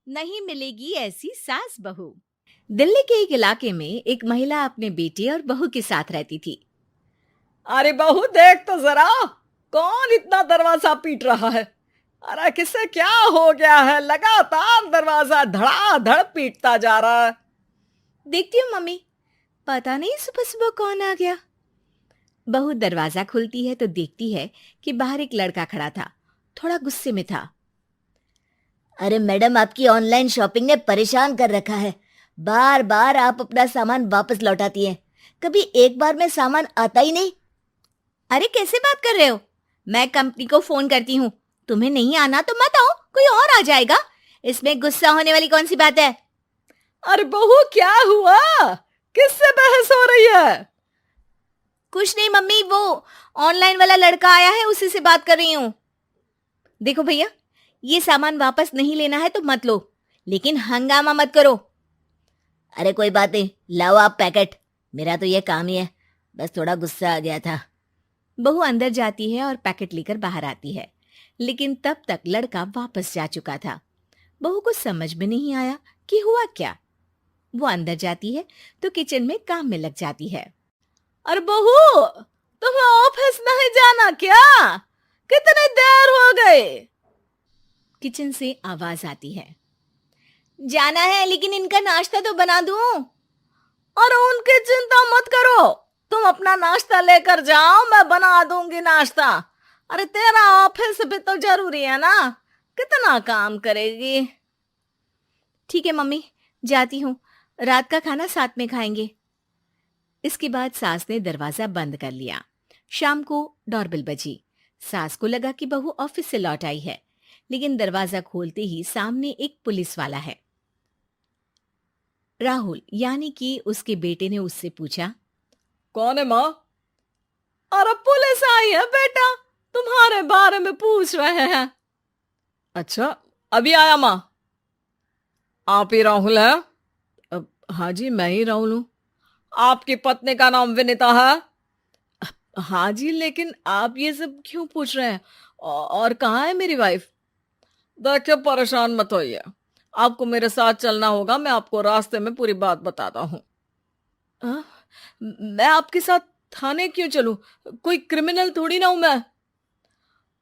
नहीं मिलेगी ऐसी सास बहू। दिल्ली के एक इलाके में एक महिला अपने बेटे और बहू के साथ रहती थी। अरे बहू देख तो जरा, कौन इतना दरवाजा पीट रहा है? अरे किसे क्या हो गया है? लगातार दरवाजा धड़ाधड़ पीटता जा रहा है। देखती हूँ मम्मी, पता नहीं सुबह सुबह कौन आ गया। बहू दरवाजा खोलती है तो देखती है कि बाहर एक लड़का खड़ा था। थोड़ा गुस्से में था। अरे मैडम, आपकी ऑनलाइन शॉपिंग ने परेशान कर रखा है। बार बार आप अपना सामान वापस लौटाती हैं। कभी एक बार में सामान आता ही नहीं। अरे कैसे बात कर रहे हो? मैं कंपनी को फोन करती हूँ। तुम्हें नहीं आना तो मत आओ, कोई और आ जाएगा। इसमें गुस्सा होने वाली कौन सी बात है? अरे बहू क्या हुआ? किससे बहस हो रही है? कुछ नहीं मम्मी, वो ऑनलाइन वाला लड़का आया है, उसी से बात कर रही हूँ। देखो भैया, ये सामान वापस नहीं लेना है तो मत लो, लेकिन हंगामा मत करो। अरे कोई बात नहीं, लाओ आप पैकेट। मेरा तो ये काम ही है, बस थोड़ा गुस्सा आ गया था। बहू अंदर जाती है और पैकेट लेकर बाहर आती है, लेकिन तब तक लड़का वापस जा चुका था। बहू को समझ में नहीं आया कि हुआ क्या। वो अंदर जाती है तो किचन में काम में लग जाती है। अरे बहू, तुम्हें ऑफिस नहीं जाना क्या? कितनी देर हो गई? किचन से आवाज आती है। जाना है, लेकिन इनका नाश्ता तो बना दूं। और उनकी चिंता मत करो, तुम अपना नाश्ता लेकर जाओ, मैं बना दूंगी नाश्ता। अरे तेरा ऑफिस भी तो जरूरी है ना, कितना काम करेगी। ठीक है मम्मी, जाती हूँ। रात का खाना साथ में खाएंगे। इसके बाद सास ने दरवाजा बंद कर लिया। शाम को डोरबेल बजी। सास को लगा कि बहू ऑफिस से लौट आई है, लेकिन दरवाजा खोलते ही सामने एक पुलिस वाला है। राहुल यानी कि उसके बेटे ने उससे पूछा, कौन है माँ? अरे पुलिस आई है बेटा, तुम्हारे बारे में पूछ रहे हैं। अच्छा, अभी आया माँ। आप ही राहुल है? हाँ जी, मैं ही राहुल हूँ। आपकी पत्नी का नाम विनीता है? हाँ जी, लेकिन आप ये सब क्यों पूछ रहे हैं? और कहाँ है मेरी वाइफ? देखिए, परेशान मत होइए, आपको मेरे साथ चलना होगा, मैं आपको रास्ते में पूरी बात बताता हूँ। हाँ? मैं आपके साथ थाने क्यों चलूं? कोई क्रिमिनल थोड़ी ना हूं मैं।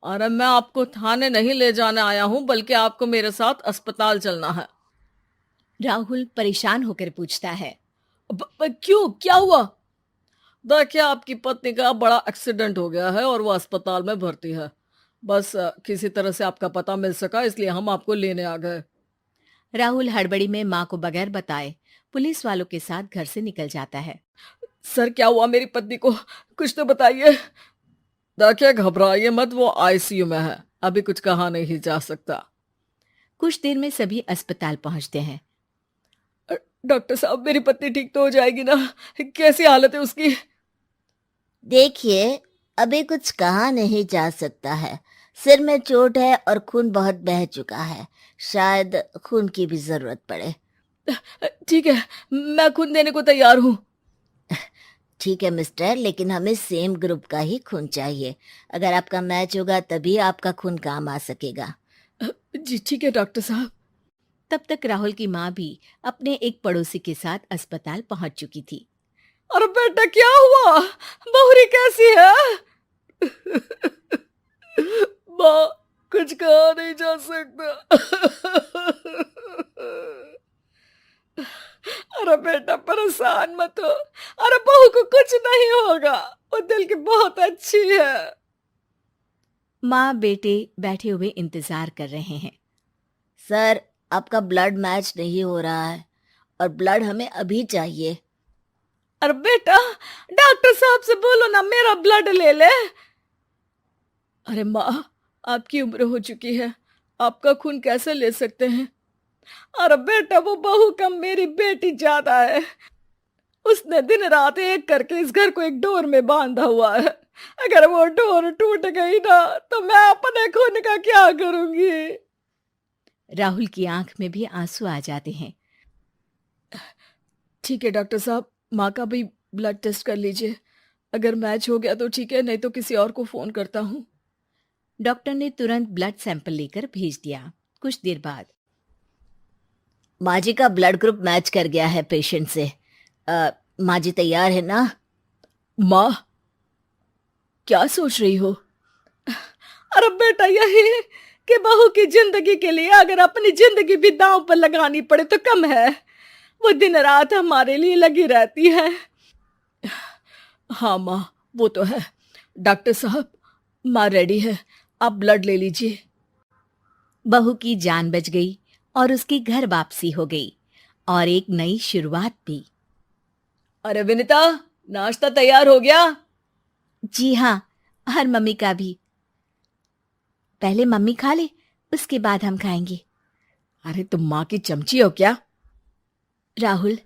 अरे मैं आपको थाने नहीं ले जाने आया हूं, बल्कि आपको मेरे साथ अस्पताल चलना है। राहुल परेशान होकर पूछता है। क्यों, क्या हुआ? देखिए, आपकी पत्नी का बड़ा एक्सीडेंट हो गया है और वो अस्पताल में भर्ती है। बस किसी तरह से आपका पता मिल सका, इसलिए हम आपको लेने आ गए। राहुल हड़बड़ी में माँ को बगैर बताए पुलिस वालों के साथ घर से निकल जाता है। सर, क्या हुआ मेरी पत्नी को? कुछ तो बताइए। देखिए, घबराइए मत, वो आईसीयू में है, अभी कुछ कहा नहीं जा सकता। कुछ देर में सभी अस्पताल पहुंचते हैं। डॉक्टर साहब, मेरी पत्नी ठीक तो हो जाएगी ना? कैसी हालत है उसकी? देखिए, अभी कुछ कहा नहीं जा सकता है। सिर में चोट है और खून बहुत बह चुका है। शायद खून की भी जरूरत पड़े। ठीक है, मैं खून देने को तैयार हूँ। ठीक है मिस्टर, लेकिन हमें सेम ग्रुप का ही खून चाहिए। अगर आपका मैच होगा तभी आपका खून काम आ सकेगा। जी ठीक है डॉक्टर साहब। तब तक राहुल की माँ भी अपने एक पड़ोसी के साथ अस्पताल पहुंच चुकी थी। अरे बेटा, क्या हुआ? बहुरी कैसी है? माँ, कुछ कहा नहीं जा सकता। अरे बेटा, परेशान मत हो। अरे बहू को कुछ नहीं होगा, वो दिल की बहुत अच्छी है। माँ बेटे बैठे हुए इंतजार कर रहे हैं। सर, आपका ब्लड मैच नहीं हो रहा है और ब्लड हमें अभी चाहिए। अरे बेटा, डॉक्टर साहब से बोलो ना मेरा ब्लड ले ले। अरे माँ, आपकी उम्र हो चुकी है, आपका खून कैसे ले सकते हैं? अरे बेटा, वो बहू कम मेरी बेटी ज्यादा है। उसने दिन रात एक करके इस घर को एक डोर में बांधा हुआ है। अगर वो डोर टूट गई ना, तो मैं अपने खून का क्या करूंगी? राहुल की आंख में भी आंसू आ जाते हैं। ठीक है डॉक्टर साहब, माँ का भी ब्लड टेस्ट कर लीजिए। अगर मैच हो गया तो ठीक है, नहीं तो किसी और को फोन करता हूँ। डॉक्टर ने तुरंत ब्लड सैंपल लेकर भेज दिया। कुछ देर बाद माँ जी का ब्लड ग्रुप मैच कर गया है पेशेंट से। माँ जी तैयार है ना? माँ, क्या सोच रही हो? अरे बेटा, यही कि बहू की जिंदगी के लिए अगर अपनी जिंदगी भी दांव पर लगानी पड़े तो कम है। वो दिन रात हमारे लिए लगी रहती है। हाँ माँ, वो तो है। डॉक्टर साहब, माँ रेडी है, आप ब्लड ले लीजिए। बहू की जान बच गई और उसकी घर वापसी हो गई और एक नई शुरुआत भी। अरे विनीता, नाश्ता तैयार हो गया? जी हाँ, हर मम्मी का भी। पहले मम्मी खा ले, उसके बाद हम खाएंगे। अरे तुम माँ की चमची हो क्या? राहुल,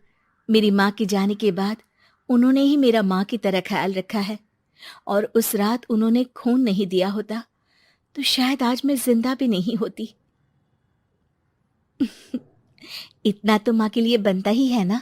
मेरी माँ के जाने के बाद उन्होंने ही मेरा माँ की तरह ख्याल रखा है, और उस रात उन्होंने खून नहीं दिया होता तो शायद आज मैं जिंदा भी नहीं होती। इतना तो माँ के लिए बनता ही है ना।